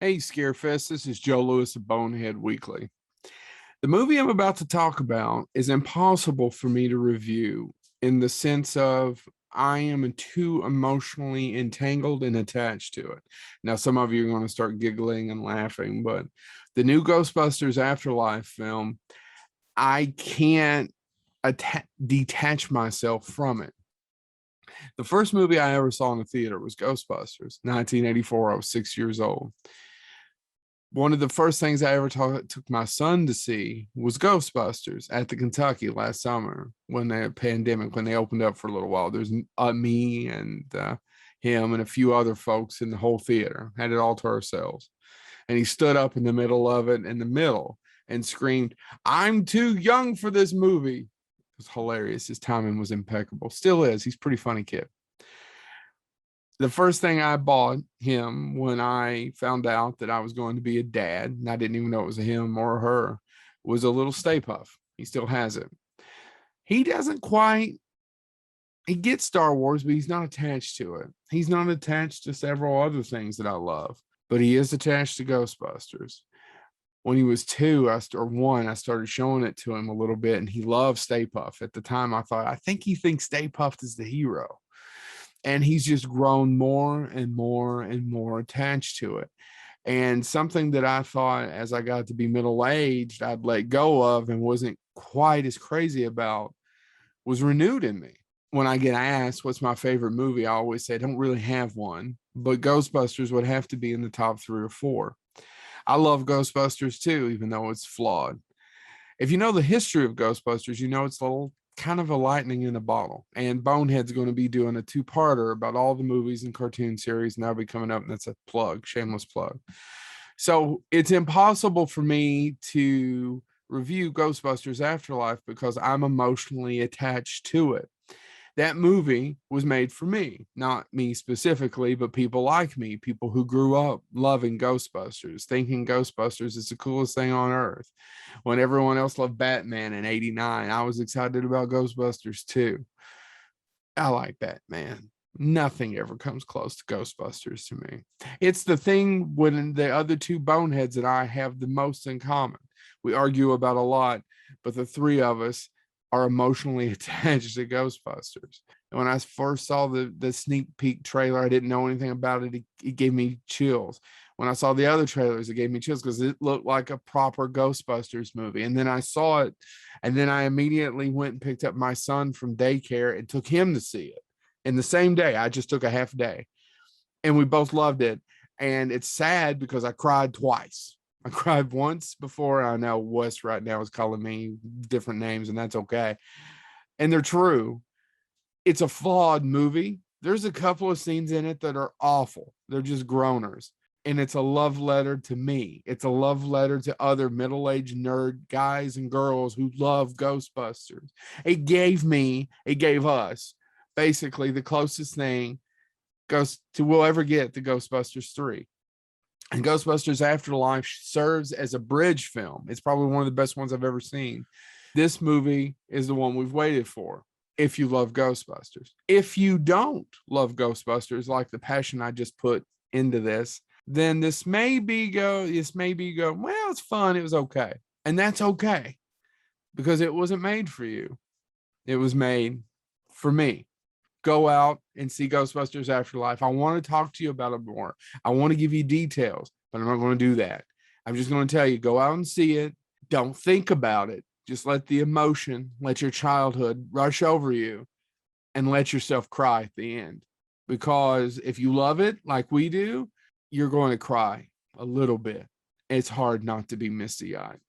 Hey, Scarefest, this is Joe Lewis of Bonehead Weekly. The movie I'm about to talk about is impossible for me to review in the sense of I am too emotionally entangled and attached to it. Now, some of you are going to start giggling and laughing, but the new Ghostbusters Afterlife film, I can't detach myself from it. The first movie I ever saw in the theater was Ghostbusters, 1984. I was 6 years old. One of the first things I ever took my son to see was Ghostbusters at the Kentucky last summer when the pandemic, when they opened up for a little while. There's me and him and a few other folks in the whole theater, had it all to ourselves. And he stood up in the middle of it, and screamed, "I'm too young for this movie." It was hilarious. His timing was impeccable. Still is. He's a pretty funny kid. The first thing I bought him when I found out that I was going to be a dad, and I didn't even know it was a him or a her, was a little Stay Puft. He still has it. He doesn't quite, he gets Star Wars, but he's not attached to it. He's not attached to several other things that I love, but he is attached to Ghostbusters. When he was one, I started showing it to him a little bit, and he loved Stay Puft. At the time, I thought, I think he thinks Stay Puft is the hero. And he's just grown more and more and more attached to it. And something that I thought as I got to be middle-aged, I'd let go of and wasn't quite as crazy about was renewed in me. When I get asked what's my favorite movie, I always say I don't really have one, but Ghostbusters would have to be in the top 3 or 4. I love Ghostbusters too, even though it's flawed. If you know the history of Ghostbusters, you know it's a little kind of a lightning in a bottle. And Bonehead's going to be doing a 2-parter about all the movies and cartoon series, and that'll be coming up. And that's a plug, shameless plug. So it's impossible for me to review Ghostbusters Afterlife because I'm emotionally attached to it. That movie was made for me, not me specifically, but people like me, people who grew up loving Ghostbusters, thinking Ghostbusters is the coolest thing on earth. When everyone else loved Batman in 89, I was excited about Ghostbusters too. I like Batman. Nothing ever comes close to Ghostbusters to me. It's the thing when the other two boneheads and I have the most in common. We argue about a lot, but the three of us are emotionally attached to Ghostbusters. And when I first saw the sneak peek trailer, I didn't know anything about it. It gave me chills. When I saw the other trailers, it gave me chills because it looked like a proper Ghostbusters movie. And then I saw it, and then I immediately went and picked up my son from daycare and took him to see it. In the same day, I just took a half day, and we both loved it. And it's sad because I cried twice. I cried once before. I know Wes right now is calling me different names, and that's okay. And they're true. It's a flawed movie. There's a couple of scenes in it that are awful. They're just groaners. And it's a love letter to me. It's a love letter to other middle-aged nerd guys and girls who love Ghostbusters. It gave us basically the closest thing we'll ever get to Ghostbusters 3. And Ghostbusters Afterlife serves as a bridge film. It's probably one of the best ones I've ever seen. This movie is the one we've waited for. If you love Ghostbusters. If you don't love Ghostbusters, like the passion I just put into this, then this may be well, it's fun, it was okay. And that's okay because it wasn't made for you. It was made for me. Go out and see Ghostbusters Afterlife. I want to talk to you about it more. I want to give you details, but I'm not going to do that. I'm just going to tell you, go out and see it. Don't think about it. Just let the emotion, let your childhood rush over you and let yourself cry at the end. Because if you love it like we do, you're going to cry a little bit. It's hard not to be misty-eyed.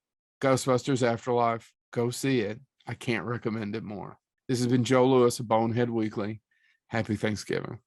Ghostbusters Afterlife, go see it. I can't recommend it more. This has been Joe Lewis of Bonehead Weekly. Happy Thanksgiving.